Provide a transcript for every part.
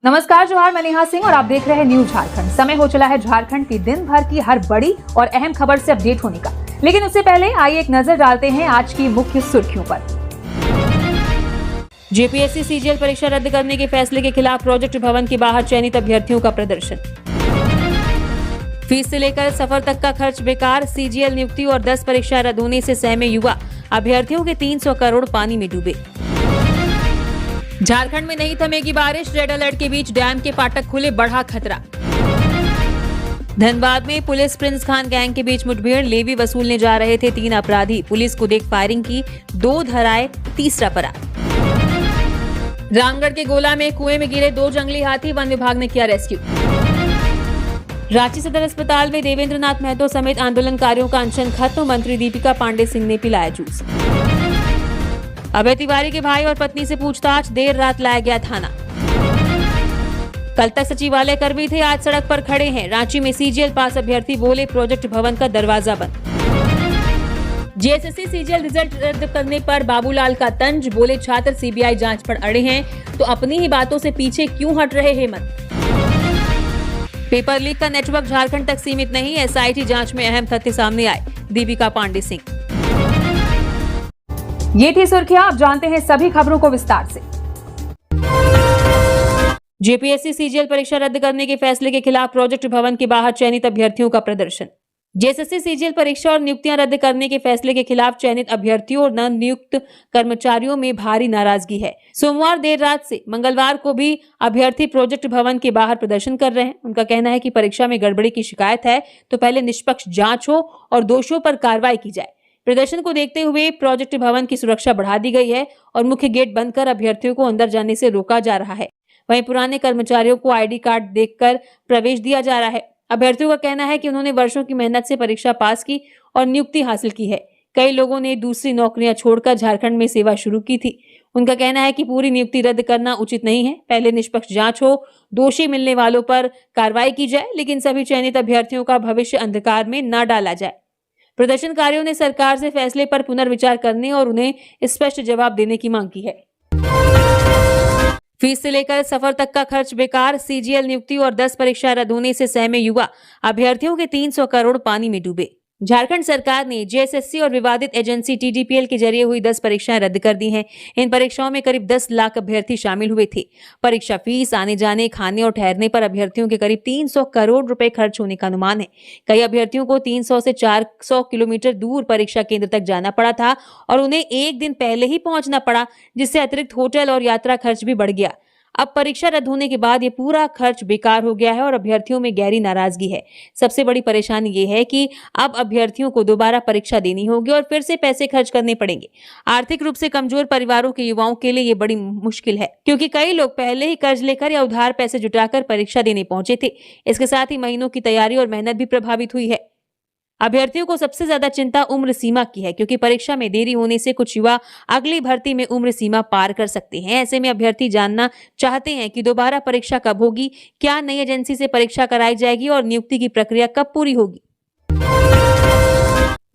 नमस्कार, जोहार। मैं नेहा सिंह और आप देख रहे हैं न्यूज झारखंड। समय हो चला है झारखंड की दिन भर की हर बड़ी और अहम खबर से अपडेट होने का, लेकिन उससे पहले आइए एक नजर डालते हैं आज की मुख्य सुर्खियों पर। जेपीएससी सीजीएल परीक्षा रद्द करने के फैसले के खिलाफ प्रोजेक्ट भवन के बाहर चयनित अभ्यर्थियों का प्रदर्शन। फीस से लेकर सफर तक का खर्च बेकार, सीजीएल नियुक्ति और 10 परीक्षा रद्द होने से सहमे युवा, अभ्यर्थियों के 300 करोड़ पानी में डूबे। झारखंड में नहीं थमेगी बारिश, रेड अलर्ट के बीच डैम के फाटक खुले, बढ़ा खतरा। धनबाद में पुलिस प्रिंस खान गैंग के बीच मुठभेड़, लेवी वसूलने जा रहे थे 3 अपराधी, पुलिस को देख फायरिंग की, 2 धराए, तीसरा फरार। रामगढ़ के गोला में कुएं में गिरे 2 जंगली हाथी, वन विभाग ने किया रेस्क्यू। रांची सदर अस्पताल में देवेंद्र नाथ महतो समेत आंदोलनकारियों का अनशन खत्म, मंत्री दीपिका पांडे सिंह ने पिलाया जूस। अभय तिवारी के भाई और पत्नी से पूछताछ, देर रात लाया गया थाना। कल तक सचिवालय कर्मी थे, आज सड़क पर खड़े हैं। रांची में सीजीएल पास अभ्यर्थी बोले प्रोजेक्ट भवन का दरवाजा बंद। जेएसएससी सीजीएल रिजल्ट रद्द करने पर बाबूलाल का तंज, बोले छात्र सीबीआई जांच पर अड़े हैं तो अपनी ही बातों से पीछे क्यों हट रहे हेमंत। पेपर लीक का नेटवर्क झारखंड तक सीमित नहीं, एसआईटी जांच में अहम तथ्य सामने आए, दीपिका पांडे सिंह। ये थी सुर्खियां, आप जानते हैं सभी खबरों को विस्तार से। जेपीएससी सीजीएल परीक्षा रद्द करने के फैसले के खिलाफ प्रोजेक्ट भवन के बाहर चयनित अभ्यर्थियों का प्रदर्शन। जेएसएससी सीजीएल परीक्षा और नियुक्तियां रद्द करने के फैसले के खिलाफ चयनित अभ्यर्थियों और नव नियुक्त कर्मचारियों में भारी नाराजगी है। सोमवार देर रात से मंगलवार को भी अभ्यर्थी प्रोजेक्ट भवन के बाहर प्रदर्शन कर रहे हैं। उनका कहना है कि परीक्षा में गड़बड़ी की शिकायत है तो पहले निष्पक्ष जांच हो और दोषियों पर कार्रवाई की जाए। प्रदर्शन को देखते हुए प्रोजेक्ट भवन की सुरक्षा बढ़ा दी गई है और मुख्य गेट बंद कर अभ्यर्थियों को अंदर जाने से रोका जा रहा है। वहीं पुराने कर्मचारियों को आईडी कार्ड देखकर प्रवेश दिया जा रहा है। अभ्यर्थियों का कहना है कि उन्होंने वर्षों की मेहनत से परीक्षा पास की और नियुक्ति हासिल की है। कई लोगों ने दूसरी नौकरियां छोड़कर झारखंड में सेवा शुरू की थी। उनका कहना है कि पूरी नियुक्ति रद्द करना उचित नहीं है, पहले निष्पक्ष जांच हो, दोषी मिलने वालों पर कार्रवाई की जाए, लेकिन सभी चयनित अभ्यर्थियों का भविष्य अंधकार में न डाला जाए। प्रदर्शनकारियों ने सरकार से फैसले पर पुनर्विचार करने और उन्हें स्पष्ट जवाब देने की मांग की है। फीस से लेकर सफर तक का खर्च बेकार, सीजीएल नियुक्ति और 10 परीक्षा रद्द होने से सहमे युवा, अभ्यर्थियों के 300 करोड़ पानी में डूबे। झारखंड सरकार ने जेएसएससी और विवादित एजेंसी टीडीपीएल के जरिए हुई 10 परीक्षाएं रद्द कर दी हैं। इन परीक्षाओं में करीब 10 लाख अभ्यर्थी शामिल हुए थे। परीक्षा फीस, आने जाने, खाने और ठहरने पर अभ्यर्थियों के करीब 300 करोड़ रुपए खर्च होने का अनुमान है। कई अभ्यर्थियों को 300 से 400 किलोमीटर दूर परीक्षा केंद्र तक जाना पड़ा था और उन्हें एक दिन पहले ही पहुंचना पड़ा, जिससे अतिरिक्त होटल और यात्रा खर्च भी बढ़ गया। अब परीक्षा रद्द होने के बाद ये पूरा खर्च बेकार हो गया है और अभ्यर्थियों में गहरी नाराजगी है। सबसे बड़ी परेशानी ये है कि अब अभ्यर्थियों को दोबारा परीक्षा देनी होगी और फिर से पैसे खर्च करने पड़ेंगे। आर्थिक रूप से कमजोर परिवारों के युवाओं के लिए ये बड़ी मुश्किल है, क्योंकि कई लोग पहले ही कर्ज लेकर या उधार पैसे जुटाकर परीक्षा देने पहुंचे थे। इसके साथ ही महीनों की तैयारी और मेहनत भी प्रभावित हुई है। अभ्यर्थियों को सबसे ज्यादा चिंता उम्र सीमा की है, क्योंकि परीक्षा में देरी होने से कुछ युवा अगली भर्ती में उम्र सीमा पार कर सकते हैं। ऐसे में अभ्यर्थी जानना चाहते हैं कि दोबारा परीक्षा कब होगी, क्या नई एजेंसी से परीक्षा कराई जाएगी और नियुक्ति की प्रक्रिया कब पूरी होगी।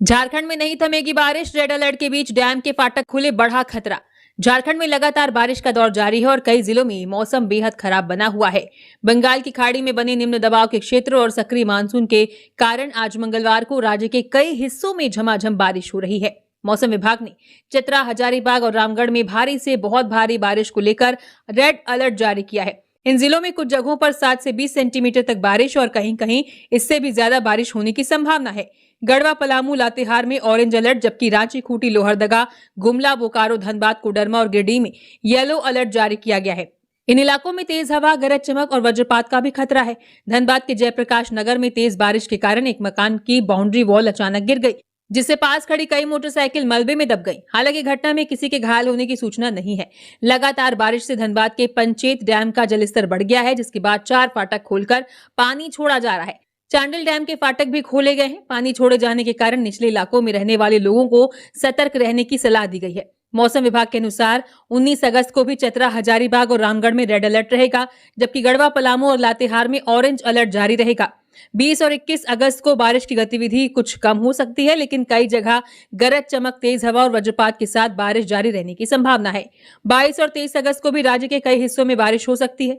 झारखंड में नहीं थमेगी बारिश, रेड अलर्ट के बीच डैम के फाटक खुले, बढ़ा खतरा। झारखंड में लगातार बारिश का दौर जारी है और कई जिलों में मौसम बेहद खराब बना हुआ है। बंगाल की खाड़ी में बने निम्न दबाव के क्षेत्र और सक्रिय मानसून के कारण आज मंगलवार को राज्य के कई हिस्सों में झमाझम बारिश हो रही है। मौसम विभाग ने चतरा, हजारीबाग और रामगढ़ में भारी से बहुत भारी बारिश को लेकर रेड अलर्ट जारी किया है। इन जिलों में कुछ जगहों पर 7 से 20 सेंटीमीटर तक बारिश और कहीं कहीं इससे भी ज्यादा बारिश होने की संभावना है। गढ़वा, पलामू, लातेहार में ऑरेंज अलर्ट, जबकि रांची, खूंटी, लोहरदगा, गुमला, बोकारो, धनबाद, कोडरमा और गिरिडीह में येलो अलर्ट जारी किया गया है। इन इलाकों में तेज हवा, गरज चमक और वज्रपात का भी खतरा है। धनबाद के जयप्रकाश नगर में तेज बारिश के कारण एक मकान की बाउंड्री वॉल अचानक गिर गई, जिससे पास खड़ी कई मोटरसाइकिल मलबे में दब गई। हालांकि घटना में किसी के घायल होने की सूचना नहीं है। लगातार बारिश से धनबाद के पंचेत डैम का जलस्तर बढ़ गया है, जिसके बाद 4 फाटक खोलकर पानी छोड़ा जा रहा है। चांडिल डैम के फाटक भी खोले गए हैं। पानी छोड़े जाने के कारण निचले इलाकों में रहने वाले लोगों को सतर्क रहने की सलाह दी गई है। मौसम विभाग के अनुसार 19 अगस्त को भी चतरा, हजारीबाग और रामगढ़ में रेड अलर्ट रहेगा, जबकि गढ़वा, पलामू और लातेहार में ऑरेंज अलर्ट जारी रहेगा। 20 और 21 अगस्त को बारिश की गतिविधि कुछ कम हो सकती है, लेकिन कई जगह गरज चमक, तेज हवा और वज्रपात के साथ बारिश जारी रहने की संभावना है। 22 और 23 अगस्त को भी राज्य के कई हिस्सों में बारिश हो सकती है।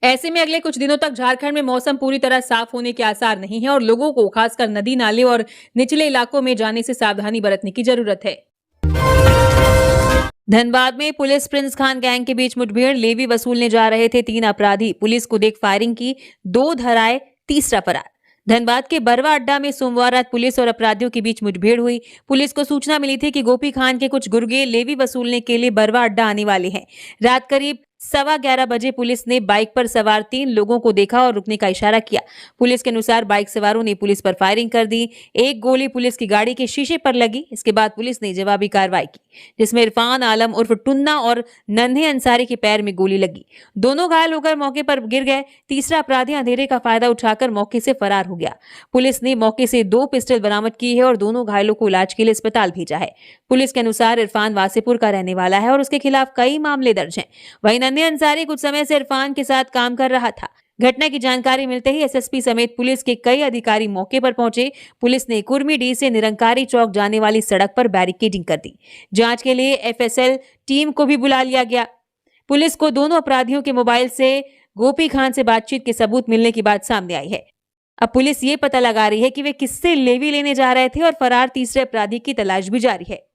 ऐसे में अगले कुछ दिनों तक झारखंड में मौसम पूरी तरह साफ होने के आसार नहीं है और लोगों को खासकर नदी नाले और निचले इलाकों में जाने से सावधानी बरतने की जरूरत है। धनबाद में पुलिस प्रिंस खान गैंग के बीच मुठभेड़, लेवी वसूलने जा रहे थे 3 अपराधी, पुलिस को देख फायरिंग की, 2 धराए, तीसरा फरार। धनबाद के बरवा अड्डा में सोमवार रात पुलिस और अपराधियों के बीच मुठभेड़ हुई। पुलिस को सूचना मिली थी कि गोपी खान के कुछ गुर्गे लेवी वसूलने के लिए बरवा अड्डा आने वाले हैं। रात करीब 11:15 बजे पुलिस ने बाइक पर सवार 3 लोगों को देखा और रुकने का इशारा किया। पुलिस के अनुसार बाइक सवारों ने पुलिस पर फायरिंग कर दी। एक गोली पुलिस की गाड़ी के शीशे पर लगी। इसके बाद पुलिस ने जवाबी कार्रवाई की, जिसमें इरफान आलम उर्फ टुन्ना और नन्हे अंसारी के पैर में गोली लगी। दोनों घायल होकर मौके पर गिर गए। तीसरा अपराधी अंधेरे का फायदा उठाकर मौके से फरार हो गया। पुलिस ने मौके से 2 पिस्टल बरामद की है और दोनों घायलों को इलाज के लिए अस्पताल भेजा है। पुलिस के अनुसार इरफान वासेपुर का रहने वाला है और उसके खिलाफ कई मामले दर्ज हैं। वहीं नन्हे अंसारी कुछ समय से इरफान के साथ काम कर रहा था। घटना की जानकारी मिलते ही एसएसपी समेत पुलिस के कई अधिकारी मौके पर पहुंचे। पुलिस ने कुर्मीडीह से निरंकारी चौक जाने वाली सड़क पर बैरिकेडिंग कर दी। जांच के लिए एफएसएल टीम को भी बुला लिया गया। पुलिस को दोनों अपराधियों के मोबाइल से गोपी खान से बातचीत के सबूत मिलने की बात सामने आई है। अब पुलिस ये पता लगा रही है कि वे किससे लेवी लेने जा रहे थे और फरार तीसरे अपराधी की तलाश भी जारी है।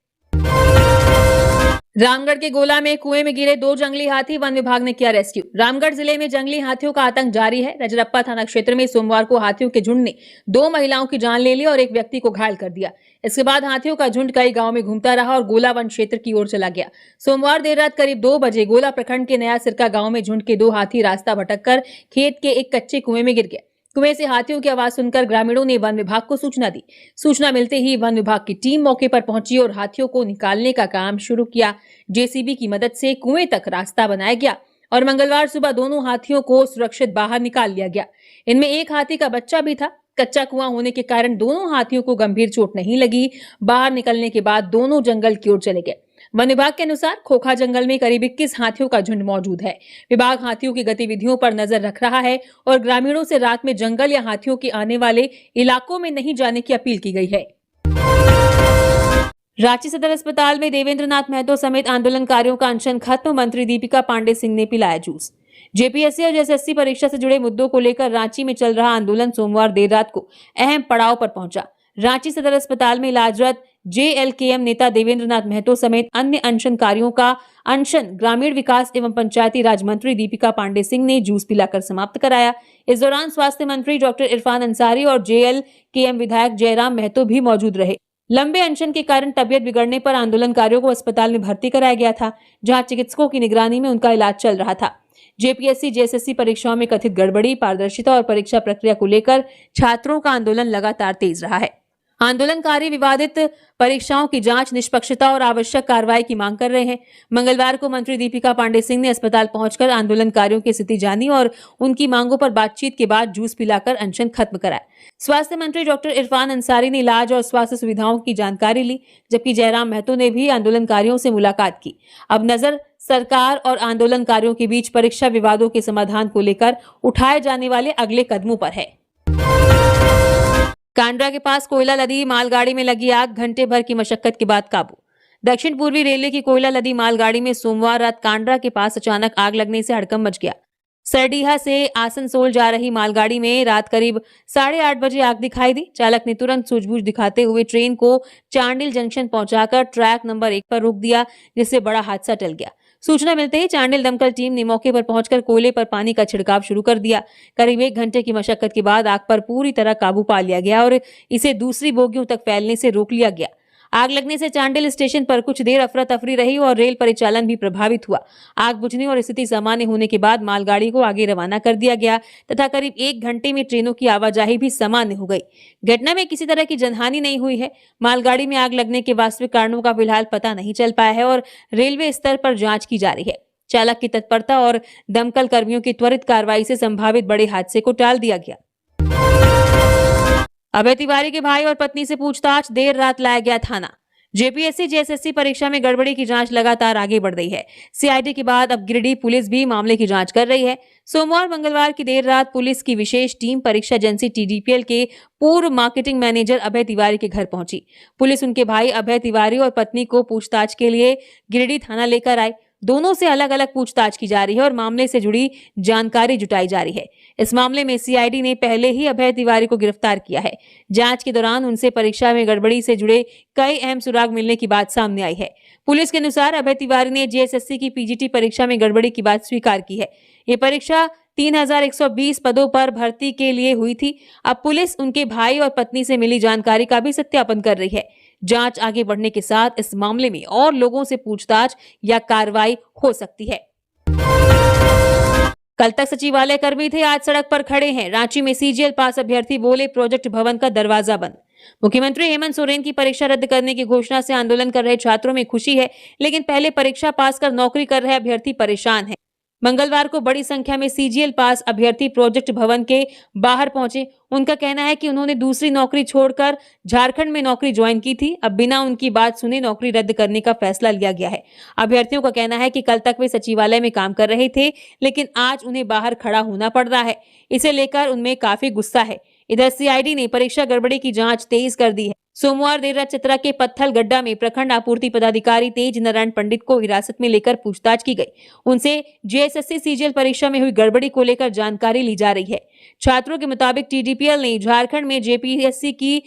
रामगढ़ के गोला में कुएं में गिरे 2 जंगली हाथी, वन विभाग ने किया रेस्क्यू। रामगढ़ जिले में जंगली हाथियों का आतंक जारी है। रजरप्पा थाना क्षेत्र में सोमवार को हाथियों के झुंड ने 2 महिलाओं की जान ले ली और एक व्यक्ति को घायल कर दिया। इसके बाद हाथियों का झुंड कई गांव में घूमता रहा और गोला वन क्षेत्र की ओर चला गया। सोमवार देर रात करीब 2 बजे गोला प्रखंड के नया सिरका गांव में झुंड के 2 हाथी रास्ता भटककर खेत के एक कच्चे कुएं में गिर गए। कुएं से हाथियों की आवाज सुनकर ग्रामीणों ने वन विभाग को सूचना दी। सूचना मिलते ही वन विभाग की टीम मौके पर पहुंची और हाथियों को निकालने का काम शुरू किया। जेसीबी की मदद से कुएं तक रास्ता बनाया गया और मंगलवार सुबह दोनों हाथियों को सुरक्षित बाहर निकाल लिया गया। इनमें एक हाथी का बच्चा भी था। कच्चा कुआं होने के कारण दोनों हाथियों को गंभीर चोट नहीं लगी। बाहर निकलने के बाद दोनों जंगल की ओर चले गए। वन विभाग के अनुसार खोखा जंगल में करीब 21 हाथियों का झुंड मौजूद है। विभाग हाथियों की गतिविधियों पर नजर रख रहा है और ग्रामीणों से रात में जंगल या हाथियों के आने वाले इलाकों में नहीं जाने की अपील की गई है। रांची सदर अस्पताल में देवेंद्र नाथ महतो समेत आंदोलनकारियों का अनशन खत्म, मंत्री दीपिका पांडे सिंह ने पिलाया जूस। जेपीएससी और एसएससी परीक्षा से जुड़े मुद्दों को लेकर रांची में चल रहा आंदोलन सोमवार देर रात को अहम पड़ाव पर पहुंचा। रांची सदर अस्पताल में इलाजरत जेएलकेएम नेता देवेंद्र नाथ महतो समेत अन्य अनशनकारियों का अनशन ग्रामीण विकास एवं पंचायती राज मंत्री दीपिका पांडे सिंह ने जूस पिलाकर समाप्त कराया। इस दौरान स्वास्थ्य मंत्री डॉक्टर इरफान अंसारी और जेएलकेएम विधायक जयराम महतो भी मौजूद रहे। लंबे अनशन के कारण तबियत बिगड़ने पर आंदोलनकारियों को अस्पताल में भर्ती कराया गया था, जहां चिकित्सकों की निगरानी में उनका इलाज चल रहा था। जेपीएससी जेएसएससी परीक्षाओं में कथित गड़बड़ी, पारदर्शिता और परीक्षा प्रक्रिया को लेकर छात्रों का आंदोलन लगातार तेज रहा है। आंदोलनकारी विवादित परीक्षाओं की जांच, निष्पक्षता और आवश्यक कार्रवाई की मांग कर रहे हैं। मंगलवार को मंत्री दीपिका पांडे सिंह ने अस्पताल पहुंचकर आंदोलनकारियों की स्थिति जानी और उनकी मांगों पर बातचीत के बाद जूस पिलाकर अनशन खत्म कराया। स्वास्थ्य मंत्री डॉक्टर इरफान अंसारी ने इलाज और स्वास्थ्य सुविधाओं की जानकारी ली, जबकि जयराम महतो ने भी आंदोलनकारियों से मुलाकात की। अब नजर सरकार और आंदोलनकारियों के बीच परीक्षा विवादों के समाधान को लेकर उठाए जाने वाले अगले कदमों पर है। कांड्रा के पास कोयला लदी मालगाड़ी में लगी आग, घंटे भर की मशक्कत के बाद काबू। दक्षिण पूर्वी रेलवे की कोयला लदी मालगाड़ी में सोमवार रात कांड्रा के पास अचानक आग लगने से हड़कंप मच गया। सरडीहा से आसनसोल जा रही मालगाड़ी में रात करीब 8:30 बजे आग दिखाई दी। चालक ने तुरंत सूझबूझ दिखाते हुए ट्रेन को चांडिल जंक्शन पहुंचाकर ट्रैक नंबर 1 पर रोक दिया, जिससे बड़ा हादसा टल गया। सूचना मिलते ही चांडिल दमकल टीम ने मौके पर पहुंचकर कोयले पर पानी का छिड़काव शुरू कर दिया। करीब 1 घंटे की मशक्कत के बाद आग पर पूरी तरह काबू पा लिया गया और इसे दूसरी बोगियों तक फैलने से रोक लिया गया। आग लगने से चांडिल स्टेशन पर कुछ देर अफरा तफरी रही और रेल परिचालन भी प्रभावित हुआ। आग बुझने और स्थिति सामान्य होने के बाद मालगाड़ी को आगे रवाना कर दिया गया तथा करीब 1 घंटे में ट्रेनों की आवाजाही भी सामान्य हो गई। घटना में किसी तरह की जनहानि नहीं हुई है। मालगाड़ी में आग लगने के वास्तविक कारणों का फिलहाल पता नहीं चल पाया है और रेलवे स्तर पर जांच की जा रही है। चालक की तत्परता और दमकल कर्मियों की त्वरित कार्रवाई से संभावित बड़े हादसे को टाल दिया गया। अभय तिवारी के भाई और पत्नी से पूछताछ, देर रात लाया गया थाना। जेपीएससी जेएसएससी परीक्षा में गड़बड़ी की जांच लगातार आगे बढ़ रही है। सीआईडी के बाद अब गिरिडीह पुलिस भी मामले की जांच कर रही है। सोमवार मंगलवार की देर रात पुलिस की विशेष टीम परीक्षा एजेंसी टीडीपीएल के पूर्व मार्केटिंग मैनेजर अभय तिवारी के घर पहुंची। पुलिस उनके भाई अभय तिवारी और पत्नी को पूछताछ के लिए गिरिडीह थाना लेकर आई। दोनों से अलग अलग पूछताछ की जा रही है और मामले से जुड़ी जानकारी जुटाई जा रही है। इस मामले में सीआईडी ने पहले ही अभय तिवारी को गिरफ्तार किया है। जांच के दौरान उनसे परीक्षा में गड़बड़ी से जुड़े कई अहम सुराग मिलने की बात सामने आई है। पुलिस के अनुसार अभय तिवारी ने जेएसएससी की पीजीटी परीक्षा में गड़बड़ी की बात स्वीकार की है। ये परीक्षा 3120 पदों पर भर्ती के लिए हुई थी। अब पुलिस उनके भाई और पत्नी से मिली जानकारी का भी सत्यापन कर रही है। जांच आगे बढ़ने के साथ इस मामले में और लोगों से पूछताछ या कार्रवाई हो सकती है। कल तक सचिवालय कर्मी थे, आज सड़क पर खड़े हैं। रांची में सीजीएल पास अभ्यर्थी बोले प्रोजेक्ट भवन का दरवाजा बंद। मुख्यमंत्री हेमंत सोरेन की परीक्षा रद्द करने की घोषणा से आंदोलन कर रहे छात्रों में खुशी है, लेकिन पहले परीक्षा पास कर नौकरी कर रहे अभ्यर्थी परेशान हैं। मंगलवार को बड़ी संख्या में सीजीएल पास अभ्यर्थी प्रोजेक्ट भवन के बाहर पहुंचे। उनका कहना है कि उन्होंने दूसरी नौकरी छोड़कर झारखंड में नौकरी ज्वाइन की थी। अब बिना उनकी बात सुने नौकरी रद्द करने का फैसला लिया गया है। अभ्यर्थियों का कहना है कि कल तक वे सचिवालय में काम कर रहे थे, लेकिन आज उन्हें बाहर खड़ा होना पड़ रहा है। इसे लेकर उनमें काफी गुस्सा है। इधर सीआईडी ने परीक्षा गड़बड़ी की जांच तेज कर दी है। सोमवार देर रात चतरा के पत्थल गड्ढा में प्रखंड आपूर्ति पदाधिकारी तेज नारायण पंडित को हिरासत में लेकर पूछताछ की गई। उनसे जेएसएससी सीजीएल परीक्षा में हुई गड़बड़ी को लेकर जानकारी ली जा रही है। छात्रों के मुताबिक टीडीपीएल ने झारखंड में जेपीएससी की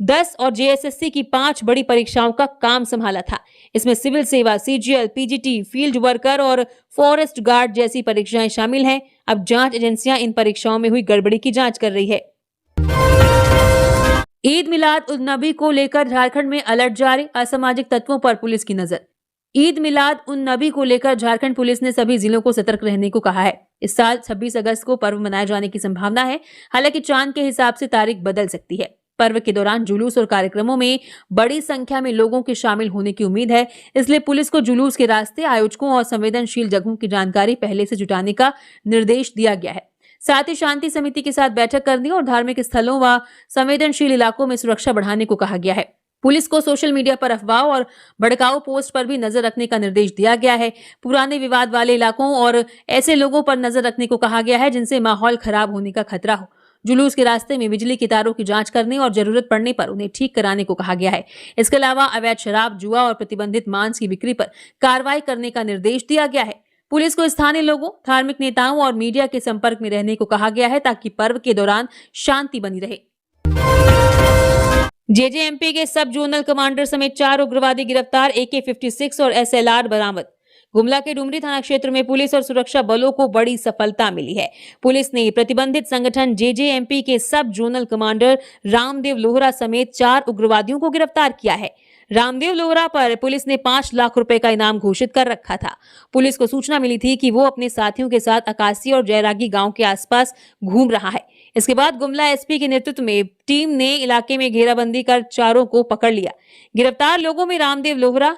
10 और जेएसएससी की 5 बड़ी परीक्षाओं का काम संभाला था। इसमें सिविल सेवा, सीजीएल, पीजीटी, फील्ड वर्कर और फॉरेस्ट गार्ड जैसी परीक्षाएं शामिल हैं। अब जांच एजेंसियां इन परीक्षाओं में हुई गड़बड़ी की जांच कर रही है। ईद मिलाद उन नबी को लेकर झारखंड में अलर्ट जारी, असामाजिक तत्वों पर पुलिस की नजर। ईद मिलाद उन नबी को लेकर झारखंड पुलिस ने सभी जिलों को सतर्क रहने को कहा है। इस साल 26 अगस्त को पर्व मनाए जाने की संभावना है, हालांकि चांद के हिसाब से तारीख बदल सकती है। पर्व के दौरान जुलूस और कार्यक्रमों में बड़ी संख्या में लोगों के शामिल होने की उम्मीद है, इसलिए पुलिस को जुलूस के रास्ते, आयोजकों और संवेदनशील जगहों की जानकारी पहले से जुटाने का निर्देश दिया गया है। साथ ही शांति समिति के साथ बैठक करने और धार्मिक स्थलों व संवेदनशील इलाकों में सुरक्षा बढ़ाने को कहा गया है। पुलिस को सोशल मीडिया पर अफवाह और भड़काऊ पोस्ट पर भी नजर रखने का निर्देश दिया गया है। पुराने विवाद वाले इलाकों और ऐसे लोगों पर नजर रखने को कहा गया है जिनसे माहौल खराब होने का खतरा हो। जुलूस के रास्ते में बिजली के तारों की जांच करने और जरूरत पड़ने पर उन्हें ठीक कराने को कहा गया है। इसके अलावा अवैध शराब, जुआ और प्रतिबंधित मांस की बिक्री पर कार्रवाई करने का निर्देश दिया गया है। पुलिस को स्थानीय लोगों, धार्मिक नेताओं और मीडिया के संपर्क में रहने को कहा गया है ताकि पर्व के दौरान शांति बनी रहे। जेजेएमपी के सब जोनल कमांडर समेत 4 उग्रवादी गिरफ्तार, AK-56 और SLR बरामद। गुमला के डुमरी थाना क्षेत्र में पुलिस और सुरक्षा बलों को बड़ी सफलता मिली है। पुलिस ने प्रतिबंधित संगठन जेजेएमपी के सब जोनल कमांडर रामदेव लोहरा समेत 4 उग्रवादियों को गिरफ्तार किया है। रामदेव लोहरा पर पुलिस ने 5 लाख रुपए का इनाम घोषित कर रखा था। पुलिस को सूचना मिली थी कि वो अपने साथियों के साथ अकासी और जयरागी गांव के आसपास घूम रहा है। इसके बाद गुमला एसपी के नेतृत्व में टीम ने इलाके में घेराबंदी कर चारों को पकड़ लिया। गिरफ्तार लोगों में रामदेव लोहरा,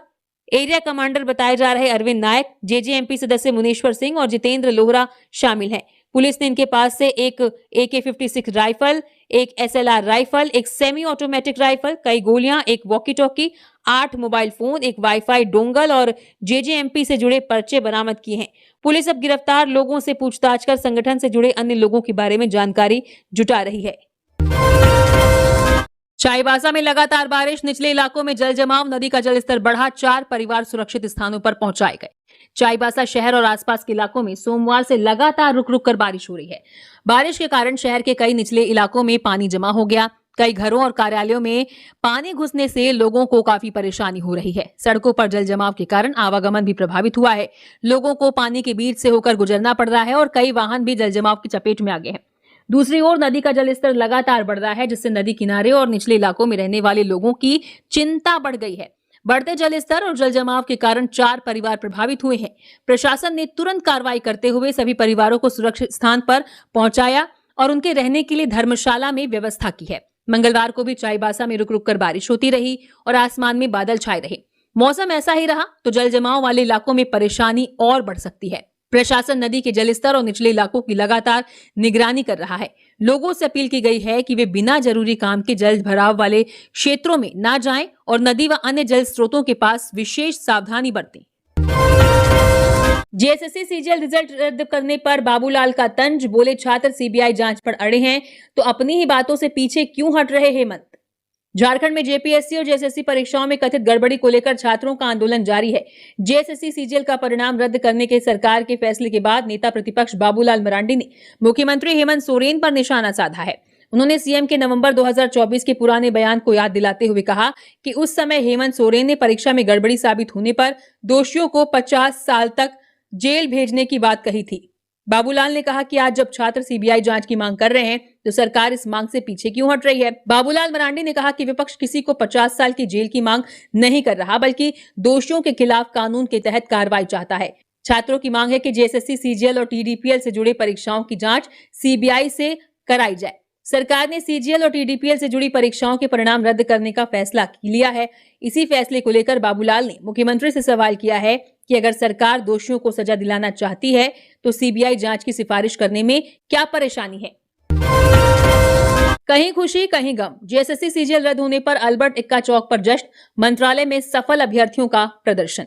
एरिया कमांडर बताए जा रहे अरविंद नायक, जेजेएमपी सदस्य मुनेश्वर सिंह और जितेंद्र लोहरा शामिल हैं। पुलिस ने इनके पास से एक AK-56 राइफल, एक SLR राइफल, एक सेमी ऑटोमेटिक राइफल, कई गोलियां, एक वॉकी टॉकी, 8 मोबाइल फोन, एक वाईफाई डोंगल और जेजेएमपी से जुड़े पर्चे बरामद किए हैं। पुलिस अब गिरफ्तार लोगों से पूछताछ कर संगठन से जुड़े अन्य लोगों के बारे में जानकारी जुटा रही है। चाईबासा में लगातार बारिश, निचले इलाकों में जल जमाव, नदी का जलस्तर बढ़ा, 4 परिवार सुरक्षित स्थानों पर पहुंचाए गए। चाईबासा शहर और आसपास के इलाकों में सोमवार से लगातार रुक रुक कर बारिश हो रही है। बारिश के कारण शहर के कई निचले इलाकों में पानी जमा हो गया। कई घरों और कार्यालयों में पानी घुसने से लोगों को काफी परेशानी हो रही है। सड़कों पर जल जमाव के कारण आवागमन भी प्रभावित हुआ है। लोगों को पानी के बीच से होकर गुजरना पड़ रहा है और कई वाहन भी जल जमाव की चपेट में आ गए हैं। दूसरी ओर नदी का जलस्तर लगातार बढ़ रहा है, जिससे नदी किनारे और निचले इलाकों में रहने वाले लोगों की चिंता बढ़ गई है। बढ़ते जलस्तर और जल जमाव के कारण 4 परिवार प्रभावित हुए हैं। प्रशासन ने तुरंत कार्रवाई करते हुए सभी परिवारों को सुरक्षित स्थान पर पहुंचाया और उनके रहने के लिए धर्मशाला में व्यवस्था की है। मंगलवार को भी चाईबासा में रुक रुक कर बारिश होती रही और आसमान में बादल छाए रहे। मौसम ऐसा ही रहा तो जल जमाव वाले इलाकों में परेशानी और बढ़ सकती है। प्रशासन नदी के जलस्तर और निचले इलाकों की लगातार निगरानी कर रहा है। लोगों से अपील की गई है कि वे बिना जरूरी काम के जल भराव वाले क्षेत्रों में ना जाएं और नदी व अन्य जल स्रोतों के पास विशेष सावधानी बरतें। जेएसएससी सीजीएल रिजल्ट रद्द करने पर बाबूलाल का तंज, बोले छात्र सीबीआई जांच पर अड़े हैं तो अपनी ही बातों से पीछे क्यों हट रहे हेमंत। झारखंड में जेपीएससी और जेएसएससी परीक्षाओं में कथित गड़बड़ी को लेकर छात्रों का आंदोलन जारी है। जेएसएससी सीजीएल का परिणाम रद्द करने के सरकार के फैसले के बाद नेता प्रतिपक्ष बाबूलाल मरांडी ने मुख्यमंत्री हेमंत सोरेन पर निशाना साधा है। उन्होंने सीएम के नवंबर 2024 के पुराने बयान को याद दिलाते हुए कहा कि उस समय हेमंत सोरेन ने परीक्षा में गड़बड़ी साबित होने पर दोषियों को 50 साल तक जेल भेजने की बात कही थी। बाबूलाल ने कहा कि आज जब छात्र सीबीआई जांच की मांग कर रहे हैं तो सरकार इस मांग से पीछे क्यों हट रही है। बाबूलाल मरांडी ने कहा कि विपक्ष किसी को 50 साल की जेल की मांग नहीं कर रहा, बल्कि दोषियों के खिलाफ कानून के तहत कार्रवाई चाहता है। छात्रों की मांग है कि जेएसएससी, सीजीएल और टीडीपीएल से जुड़े परीक्षाओं की जांच सीबीआई से कराई जाए। सरकार ने सीजीएल और टीडीपीएल से जुड़ी परीक्षाओं के परिणाम रद्द करने का फैसला लिया है। इसी फैसले को लेकर बाबूलाल ने मुख्यमंत्री से सवाल किया है कि अगर सरकार दोषियों को सजा दिलाना चाहती है तो सीबीआई जांच की सिफारिश करने में क्या परेशानी है। कहीं खुशी कहीं गम। जेएसएससी सीजीएल रद्द होने पर अल्बर्ट एक्का चौक पर जश्न, मंत्रालय में सफल अभ्यर्थियों का प्रदर्शन।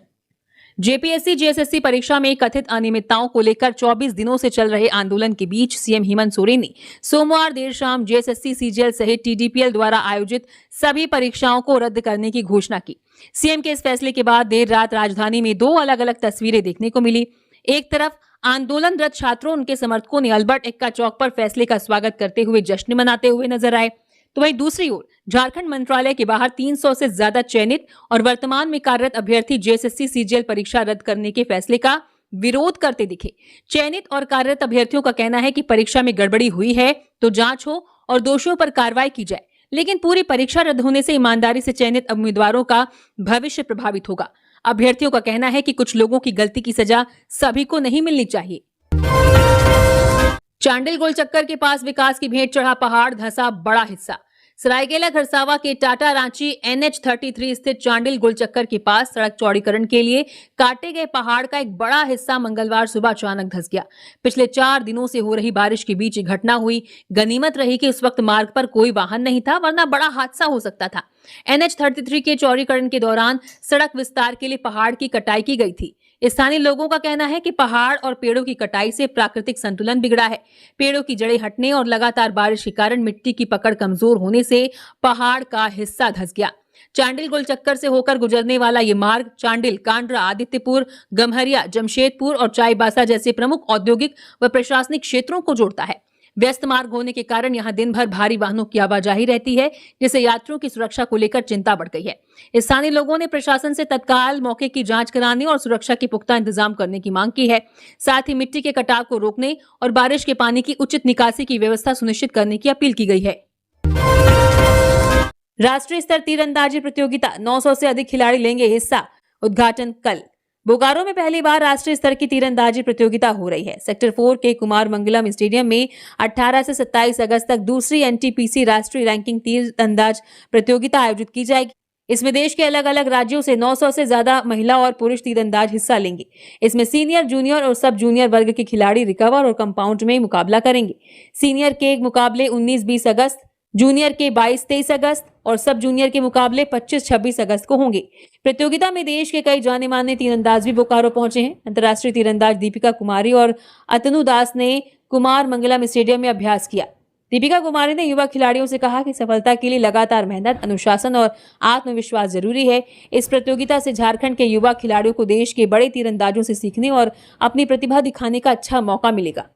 जेपीएससी जेएसएससी परीक्षा में कथित अनियमितताओं को लेकर 24 दिनों से चल रहे आंदोलन के बीच सीएम हेमंत सोरेन ने सोमवार देर शाम जेएसएससी सीजीएल सहित टीडीपीएल द्वारा आयोजित सभी परीक्षाओं को रद्द करने की घोषणा की। सीएम के इस फैसले के बाद देर रात राजधानी में दो अलग अलग तस्वीरें देखने को मिली। एक तरफ आंदोलनरत छात्रों, उनके समर्थकों ने अल्बर्ट एक्का चौक पर फैसले का स्वागत करते हुए जश्न मनाते हुए नजर आए, तो वहीं दूसरी ओर झारखंड मंत्रालय के बाहर 300 से ज्यादा चयनित और वर्तमान में कार्यरत अभ्यर्थी जेएसएससी सीजीएल परीक्षा रद्द करने के फैसले का विरोध करते दिखे। चयनित और कार्यरत अभ्यर्थियों का कहना है कि परीक्षा में गड़बड़ी हुई है तो जांच हो और दोषियों पर कार्रवाई की जाए, लेकिन पूरी परीक्षा रद्द होने से ईमानदारी से चयनित उम्मीदवारों का भविष्य प्रभावित होगा। अभ्यर्थियों का कहना है कि कुछ लोगों की गलती की सजा सभी को नहीं मिलनी चाहिए। चांडिल गोलचक्कर के पास विकास की भेंट चढ़ा पहाड़, धंसा बड़ा हिस्सा। सरायकेला खरसावा के टाटा रांची NH33 स्थित चांडिल गोलचक्कर के पास सड़क चौड़ीकरण के लिए काटे गए पहाड़ का एक बड़ा हिस्सा मंगलवार सुबह अचानक धंस गया। पिछले 4 दिनों से हो रही बारिश के बीच घटना हुई। गनीमत रही कि उस वक्त मार्ग पर कोई वाहन नहीं था, वरना बड़ा हादसा हो सकता था। NH33 के चौड़ीकरण के दौरान सड़क विस्तार के लिए पहाड़ की कटाई की गई थी। स्थानीय लोगों का कहना है कि पहाड़ और पेड़ों की कटाई से प्राकृतिक संतुलन बिगड़ा है। पेड़ों की जड़ें हटने और लगातार बारिश के कारण मिट्टी की पकड़ कमजोर होने से पहाड़ का हिस्सा धंस गया। चांडिल गोलचक्कर से होकर गुजरने वाला ये मार्ग चांडिल, कांड्रा, आदित्यपुर, गम्हरिया, जमशेदपुर और चाईबासा जैसे प्रमुख औद्योगिक व प्रशासनिक क्षेत्रों को जोड़ता है। व्यस्त मार्ग होने के कारण यहां दिन भर भारी वाहनों की आवाजाही रहती है, जिससे यात्रियों की सुरक्षा को लेकर चिंता बढ़ गई है। स्थानीय लोगों ने प्रशासन से तत्काल मौके की जांच कराने और सुरक्षा के पुख्ता इंतजाम करने की मांग की है। साथ ही मिट्टी के कटाव को रोकने और बारिश के पानी की उचित निकासी की व्यवस्था सुनिश्चित करने की अपील की गई है। राष्ट्रीय स्तर तीरंदाजी प्रतियोगिता, 900 से अधिक खिलाड़ी लेंगे हिस्सा। उद्घाटन कल। बोकारो में पहली बार राष्ट्रीय स्तर की तीरंदाजी प्रतियोगिता हो रही है। सेक्टर 4 के कुमार मंगलम स्टेडियम में 18 से 27 अगस्त तक दूसरी NTPC राष्ट्रीय रैंकिंग तीरंदाज प्रतियोगिता आयोजित की जाएगी। इसमें देश के अलग अलग राज्यों से 900 से ज्यादा महिला और पुरुष तीरंदाज हिस्सा लेंगे। इसमें सीनियर, जूनियर और सब जूनियर वर्ग के खिलाड़ी रिकवर और कंपाउंड में मुकाबला करेंगे। सीनियर के मुकाबले 19-20 अगस्त, जूनियर के 22-23 अगस्त और सब जूनियर के मुकाबले 25-26 अगस्त को होंगे। प्रतियोगिता में देश के कई जाने माने तीरंदाज भी बोकारो पहुंचे हैं। अंतर्राष्ट्रीय तीरंदाज दीपिका कुमारी और अतनु दास ने कुमार मंगलम स्टेडियम में अभ्यास किया। दीपिका कुमारी ने युवा खिलाड़ियों से कहा कि सफलता के लिए लगातार मेहनत, अनुशासन और आत्मविश्वास जरूरी है। इस प्रतियोगिता से झारखंड के युवा खिलाड़ियों को देश के बड़े तीरंदाजों से सीखने और अपनी प्रतिभा दिखाने का अच्छा मौका मिलेगा।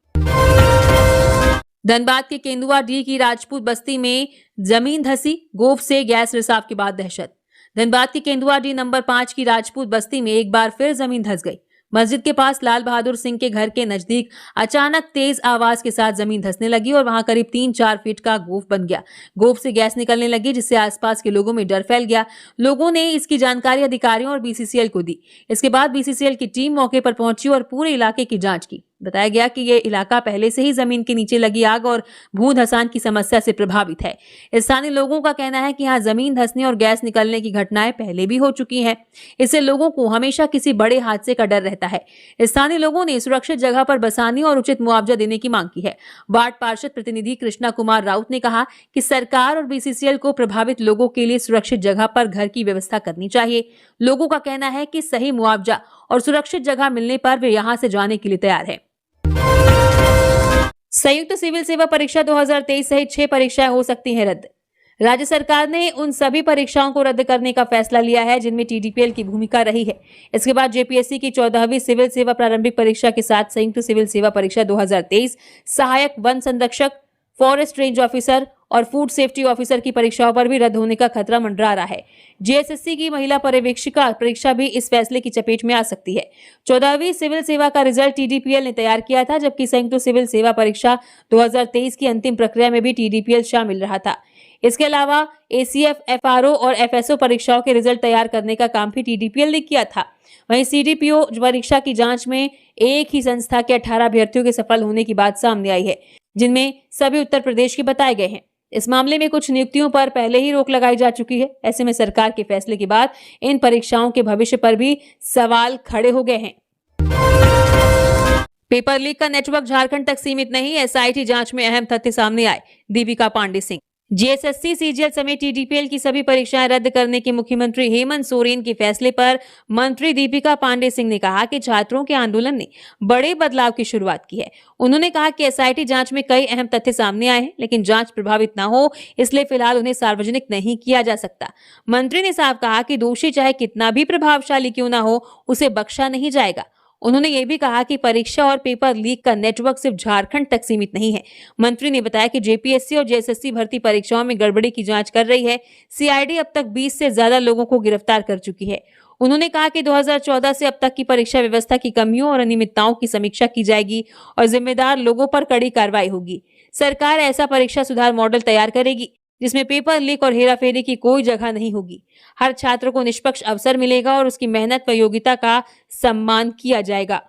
धनबाद के केंदुआ डी की राजपूत बस्ती में जमीन धसी, गोफ से गैस रिसाव के बाद दहशत। धनबाद के केंदुआ डी नंबर 5 की राजपूत बस्ती में एक बार फिर जमीन धस गई। मस्जिद के पास लाल बहादुर सिंह के घर के नजदीक अचानक तेज आवाज के साथ जमीन धंसने लगी और वहां करीब 3-4 फीट का गोफ बन गया। गोफ से गैस निकलने लगी, जिससे आसपास के लोगों में डर फैल गया। लोगों ने इसकी जानकारी अधिकारियों और BCCL को दी। इसके बाद BCCL की टीम मौके पर पहुंची और पूरे इलाके की जांच की। बताया गया कि ये इलाका पहले से ही जमीन के नीचे लगी आग और भू धसान की समस्या से प्रभावित है। स्थानीय लोगों का कहना है कि यहाँ जमीन धंसने और गैस निकलने की घटनाएं पहले भी हो चुकी हैं। इससे लोगों को हमेशा किसी बड़े हादसे का डर रहता है। स्थानीय लोगों ने सुरक्षित जगह पर बसाने और उचित मुआवजा देने की मांग की है। वार्ड पार्षद प्रतिनिधि कृष्णा कुमार राउत ने कहा कि सरकार और BCCL को प्रभावित लोगों के लिए सुरक्षित जगह पर घर की व्यवस्था करनी चाहिए। लोगों का कहना है कि सही मुआवजा और सुरक्षित जगह मिलने पर वे यहाँ से जाने के लिए तैयार है। संयुक्त सिविल सेवा परीक्षा 2023 सहित 6 परीक्षाएं हो सकती हैं रद्द। राज्य सरकार ने उन सभी परीक्षाओं को रद्द करने का फैसला लिया है जिनमें टीडीपीएल की भूमिका रही है। इसके बाद जेपीएससी की 14वीं सिविल सेवा प्रारंभिक परीक्षा के साथ संयुक्त सिविल सेवा परीक्षा 2023, सहायक वन संरक्षक, फॉरेस्ट रेंज ऑफिसर और फूड सेफ्टी ऑफिसर की परीक्षाओं पर भी रद्द होने का खतरा मंडरा रहा है। जेएसएससी की महिला पर्यवेक्षिका परीक्षा भी इस फैसले की चपेट में आ सकती है। 14वीं सिविल सेवा का रिजल्ट टीडीपीएल ने तैयार किया था, जबकि संयुक्त सिविल सेवा परीक्षा 2023 की अंतिम प्रक्रिया में भी टीडीपीएल शामिल रहा था। इसके अलावा एसीएफ, एफआरओ और एफएसओ परीक्षाओं के रिजल्ट तैयार करने का काम भी टीडीपीएल ने किया था। वहीं सीडीपीओ परीक्षा की जांच में एक ही संस्था के 18 अभ्यर्थियों के सफल होने की बात सामने आई है, जिनमें सभी उत्तर प्रदेश के बताए गए हैं। इस मामले में कुछ नियुक्तियों पर पहले ही रोक लगाई जा चुकी है। ऐसे में सरकार के फैसले के बाद इन परीक्षाओं के भविष्य पर भी सवाल खड़े हो गए हैं। पेपर लीक का नेटवर्क झारखंड तक सीमित नहीं, एसआईटी जांच में अहम तथ्य सामने आए। दीपिका पांडे सिंह। जेएसएससी, सीजीएल समेत टीडीपीएल की सभी परीक्षाएं रद्द करने के मुख्यमंत्री हेमंत सोरेन के फैसले पर मंत्री दीपिका पांडे सिंह ने कहा कि छात्रों के आंदोलन ने बड़े बदलाव की शुरुआत की है। उन्होंने कहा कि एसआईटी जांच में कई अहम तथ्य सामने आए हैं, लेकिन जांच प्रभावित न हो इसलिए फिलहाल उन्हें सार्वजनिक नहीं किया जा सकता। मंत्री ने साफ कहा कि दोषी चाहे कितना भी प्रभावशाली क्यों न हो, उसे बख्शा नहीं जाएगा। उन्होंने ये भी कहा कि परीक्षा और पेपर लीक का नेटवर्क सिर्फ झारखंड तक सीमित नहीं है। मंत्री ने बताया कि जेपीएससी और जेएसएससी भर्ती परीक्षाओं में गड़बड़ी की जांच कर रही है। सीआईडी अब तक 20 से ज्यादा लोगों को गिरफ्तार कर चुकी है। उन्होंने कहा कि 2014 से अब तक की परीक्षा व्यवस्था की कमियों और अनियमितताओं की समीक्षा की जाएगी और जिम्मेदार लोगों पर कड़ी कार्रवाई होगी। सरकार ऐसा परीक्षा सुधार मॉडल तैयार करेगी जिसमें पेपर लीक और हेराफेरी की कोई जगह नहीं होगी। हर छात्र को निष्पक्ष अवसर मिलेगा और उसकी मेहनत व योग्यता का सम्मान किया जाएगा।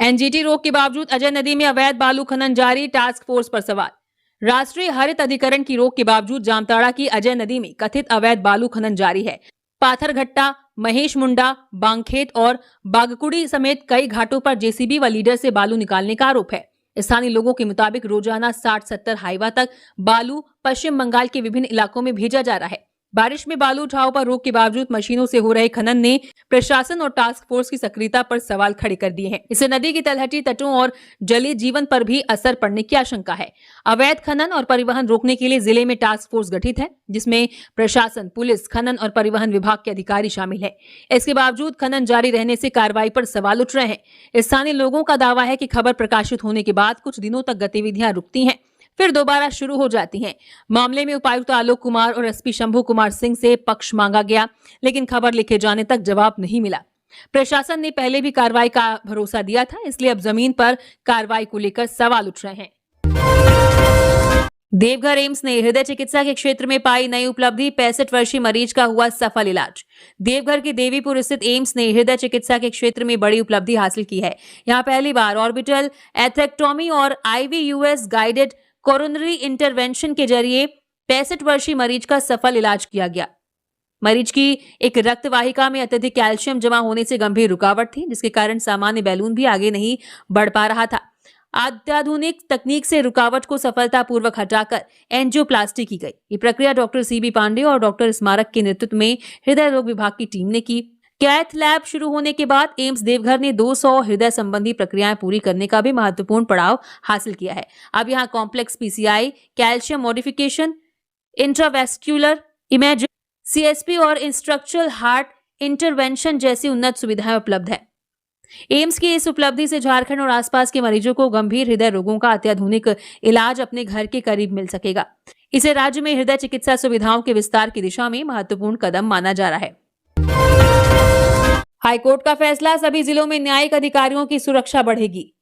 एनजीटी रोक के बावजूद अजय नदी में अवैध बालू खनन जारी, टास्क फोर्स पर सवाल। राष्ट्रीय हरित अधिकरण की रोक के बावजूद जामताड़ा की अजय नदी में कथित अवैध बालू खनन जारी है। पाथरघट्टा, महेश मुंडा, बांगखेत और बागकुड़ी समेत कई घाटों पर जेसीबी व लीडर से बालू निकालने का आरोप है। स्थानीय लोगों के मुताबिक रोजाना 60-70 हाईवा तक बालू पश्चिम बंगाल के विभिन्न इलाकों में भेजा जा रहा है। बारिश में बालू उठाव पर रोक के बावजूद मशीनों से हो रहे खनन ने प्रशासन और टास्क फोर्स की सक्रियता पर सवाल खड़े कर दिए हैं। इससे नदी की तलहटी तटों और जलीय जीवन पर भी असर पड़ने की आशंका है। अवैध खनन और परिवहन रोकने के लिए जिले में टास्क फोर्स गठित है, जिसमें प्रशासन, पुलिस, खनन और परिवहन विभाग के अधिकारी शामिल है। इसके बावजूद खनन जारी रहने से कार्रवाई पर सवाल उठ रहे हैं। स्थानीय लोगों का दावा है कि खबर प्रकाशित होने के बाद कुछ दिनों तक गतिविधियां रुकती हैं, फिर दोबारा शुरू हो जाती हैं। मामले में उपायुक्त आलोक कुमार और एसपी शंभू कुमार सिंह से पक्ष मांगा गया, लेकिन खबर लिखे जाने तक जवाब नहीं मिला। प्रशासन ने पहले भी कार्रवाई का भरोसा दिया था, इसलिए अब जमीन पर कार्रवाई को लेकर सवाल उठ रहे हैं। देवघर एम्स ने हृदय चिकित्सा के क्षेत्र में पाई नई उपलब्धि, 65 वर्षीय मरीज का हुआ सफल इलाज। देवघर के देवीपुर स्थित एम्स ने हृदय चिकित्सा के क्षेत्र में बड़ी उपलब्धि हासिल की है। यहाँ पहली बार ऑर्बिटल एथेक्टोमी और आईवीयूएस गाइडेड कोरोनरी इंटरवेंशन के जरिए 65 वर्षीय मरीज का सफल इलाज किया गया। मरीज की एक रक्त वाहिका में अत्यधिक कैल्शियम जमा होने से गंभीर रुकावट थी, जिसके कारण सामान्य बैलून भी आगे नहीं बढ़ पा रहा था। अत्याधुनिक तकनीक से रुकावट को सफलतापूर्वक हटाकर एंजियोप्लास्टी की गई। ये प्रक्रिया डॉक्टर सीबी पांडे और डॉक्टर स्मारक के नेतृत्व में हृदय रोग विभाग की टीम ने की। कैथ लैब शुरू होने के बाद एम्स देवघर ने 200 हृदय संबंधी प्रक्रियाएं पूरी करने का भी महत्वपूर्ण पड़ाव हासिल किया है। अब यहाँ complex PCI, calcium modification, intravascular imaging, CSP और स्ट्रक्चरल हार्ट इंटरवेंशन जैसी उन्नत सुविधाएं उपलब्ध है। एम्स की इस उपलब्धि से झारखंड और आसपास के मरीजों को गंभीर हृदय रोगों का अत्याधुनिक इलाज अपने घर के करीब मिल सकेगा। इसे राज्य में हृदय चिकित्सा सुविधाओं के विस्तार की दिशा में महत्वपूर्ण कदम माना जा रहा है। हाईकोर्ट का फैसला, सभी जिलों में न्यायिक अधिकारियों की सुरक्षा बढ़ेगी।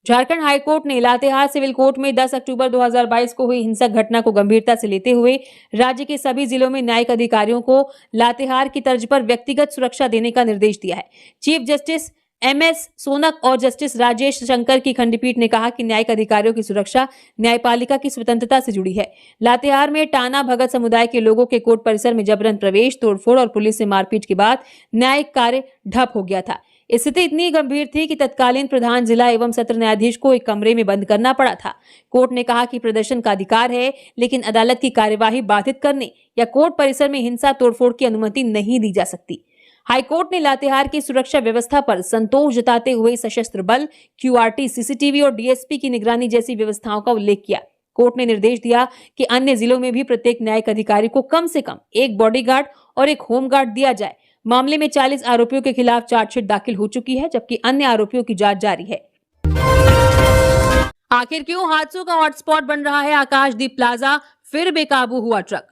झारखंड हाईकोर्ट ने लातेहार सिविल कोर्ट में 10 अक्टूबर 2022 को हुई हिंसक घटना को गंभीरता से लेते हुए राज्य के सभी जिलों में न्यायिक अधिकारियों को लातेहार की तर्ज पर व्यक्तिगत सुरक्षा देने का निर्देश दिया है। चीफ जस्टिस एमएस सोनक और जस्टिस राजेश शंकर की खंडपीठ ने कहा कि न्यायिक अधिकारियों की सुरक्षा न्यायपालिका की स्वतंत्रता से जुड़ी है। लातेहार में टाना भगत समुदाय के लोगों के कोर्ट परिसर में जबरन प्रवेश, तोड़फोड़ और पुलिस से मारपीट के बाद न्यायिक कार्य ठप हो गया था। स्थिति इतनी गंभीर थी कि तत्कालीन प्रधान जिला एवं सत्र न्यायाधीश को एक कमरे में बंद करना पड़ा था। कोर्ट ने कहा कि प्रदर्शन का अधिकार है, लेकिन अदालत की कार्यवाही बाधित करने या कोर्ट परिसर में हिंसा तोड़फोड़ की अनुमति नहीं दी जा सकती। हाईकोर्ट ने लातेहार की सुरक्षा व्यवस्था पर संतोष जताते हुए सशस्त्र बल, क्यूआरटी, सीसीटीवी और डीएसपी की निगरानी जैसी व्यवस्थाओं का उल्लेख किया। कोर्ट ने निर्देश दिया कि अन्य जिलों में भी प्रत्येक न्यायिक अधिकारी को कम से कम एक बॉडीगार्ड और एक होमगार्ड दिया जाए। मामले में 40 आरोपियों के खिलाफ चार्जशीट दाखिल हो चुकी है, जबकि अन्य आरोपियों की जांच जारी है। आखिर क्यों हादसों का हॉटस्पॉट बन रहा है आकाशदीप प्लाजा, फिर बेकाबू हुआ ट्रक।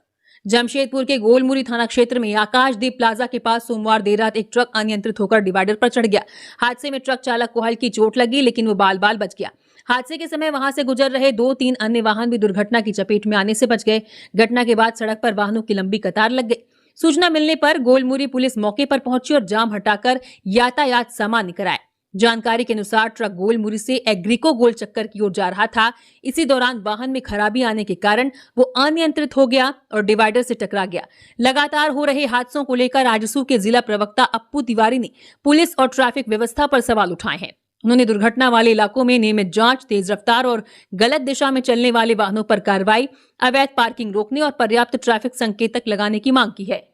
जमशेदपुर के गोलमुरी थाना क्षेत्र में आकाशदीप प्लाजा के पास सोमवार देर रात एक ट्रक अनियंत्रित होकर डिवाइडर पर चढ़ गया। हादसे में ट्रक चालक को हल्की चोट लगी, लेकिन वो बाल बाल बच गया। हादसे के समय वहां से गुजर रहे 2-3 अन्य वाहन भी दुर्घटना की चपेट में आने से बच गए। घटना के बाद सड़क पर वाहनों की लंबी कतार लग गई। सूचना मिलने पर गोलमुरी पुलिस मौके पर पहुंची और जाम हटाकर यातायात सामान्य कराया। जानकारी के अनुसार ट्रक गोलमुरी से एग्रीको गोल चक्कर की ओर जा रहा था। इसी दौरान वाहन में खराबी आने के कारण वो अनियंत्रित हो गया और डिवाइडर से टकरा गया। लगातार हो रहे हादसों को लेकर आजसू के जिला प्रवक्ता अप्पू तिवारी ने पुलिस और ट्रैफिक व्यवस्था पर सवाल उठाए हैं। उन्होंने दुर्घटना वाले इलाकों में नियमित जांच, तेज रफ्तार और गलत दिशा में चलने वाले वाहनों पर कार्रवाई, अवैध पार्किंग रोकने और पर्याप्त ट्रैफिक संकेतक लगाने की मांग की है।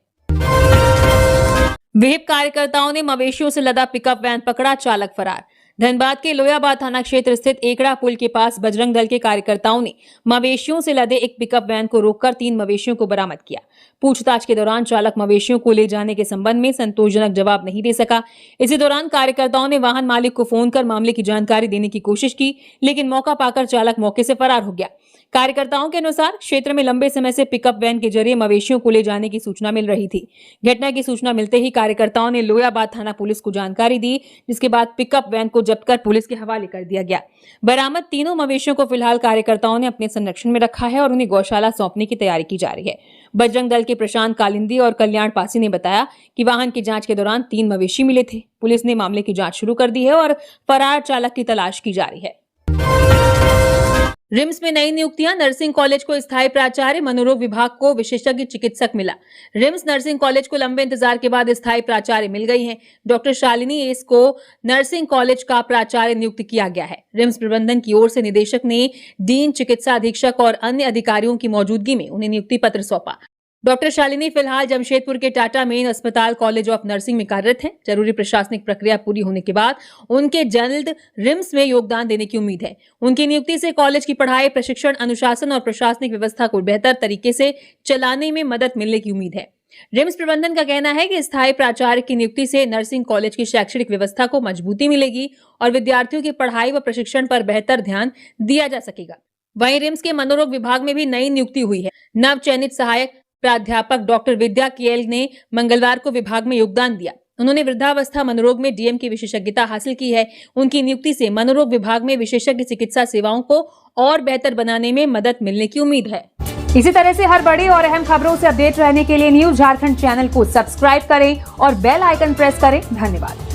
विहिप कार्यकर्ताओं ने मवेशियों से लदा पिकअप वैन पकड़ा, चालक फरार। धनबाद के लोयाबाद थाना क्षेत्र स्थित एकड़ा पुल के पास बजरंग दल के कार्यकर्ताओं ने मवेशियों से लदे एक पिकअप वैन को रोककर 3 मवेशियों को बरामद किया। पूछताछ के दौरान चालक मवेशियों को ले जाने के संबंध में संतोषजनक जवाब नहीं दे सका। इसी दौरान कार्यकर्ताओं ने वाहन मालिक को फोन कर मामले की जानकारी देने की कोशिश की, लेकिन मौका पाकर चालक मौके से फरार हो गया। कार्यकर्ताओं के अनुसार क्षेत्र में लंबे समय से पिकअप वैन के जरिए मवेशियों को ले जाने की सूचना मिल रही थी। घटना की सूचना मिलते ही कार्यकर्ताओं ने लोयाबाद थाना पुलिस को जानकारी दी, जिसके बाद पिकअप वैन को जब्त कर पुलिस के हवाले कर दिया गया। बरामद तीनों मवेशियों को फिलहाल कार्यकर्ताओं ने अपने संरक्षण में रखा है और उन्हें गौशाला सौंपने की तैयारी की जा रही है। बजरंग दल के प्रशांत कालिंदी और कल्याण पासी ने बताया कि वाहन की जांच के दौरान 3 मवेशी मिले थे। पुलिस ने मामले की जांच शुरू कर दी है और फरार चालक की तलाश की जा रही है। रिम्स में नई नियुक्तियां, नर्सिंग कॉलेज को स्थायी प्राचार्य, मनोरोग विभाग को विशेषज्ञ चिकित्सक मिला। रिम्स नर्सिंग कॉलेज को लंबे इंतजार के बाद स्थायी प्राचार्य मिल गई है। डॉक्टर शालिनी एस को नर्सिंग कॉलेज का प्राचार्य नियुक्त किया गया है। रिम्स प्रबंधन की ओर से निदेशक ने डीन, चिकित्सा अधीक्षक और अन्य अधिकारियों की मौजूदगी में उन्हें नियुक्ति पत्र सौंपा। डॉक्टर शालिनी फिलहाल जमशेदपुर के टाटा मेन अस्पताल कॉलेज ऑफ नर्सिंग में कार्यरत हैं। जरूरी प्रशासनिक प्रक्रिया पूरी होने के बाद उनके जल्द रिम्स में योगदान देने की उम्मीद है। उनकी नियुक्ति से कॉलेज की पढ़ाई, प्रशिक्षण, अनुशासन और प्रशासनिक व्यवस्था को बेहतर तरीके से चलाने में मदद मिलने की उम्मीद है। रिम्स प्रबंधन का कहना है कि स्थायी प्राचार्य की नियुक्ति से नर्सिंग कॉलेज की शैक्षणिक व्यवस्था को मजबूती मिलेगी और विद्यार्थियों की पढ़ाई व प्रशिक्षण पर बेहतर ध्यान दिया जा सकेगा। वहीं रिम्स के मनोरोग विभाग में भी नई नियुक्ति हुई है। नव चयनित सहायक प्राध्यापक डॉक्टर विद्या केएल ने मंगलवार को विभाग में योगदान दिया। उन्होंने वृद्धावस्था मनोरोग में डीएम की विशेषज्ञता हासिल की है। उनकी नियुक्ति से मनोरोग विभाग में विशेषज्ञ चिकित्सा सेवाओं को और बेहतर बनाने में मदद मिलने की उम्मीद है। इसी तरह से हर बड़ी और अहम खबरों से अपडेट रहने के लिए न्यूज झारखंड चैनल को सब्सक्राइब करें और बेल आइकन प्रेस करें। धन्यवाद।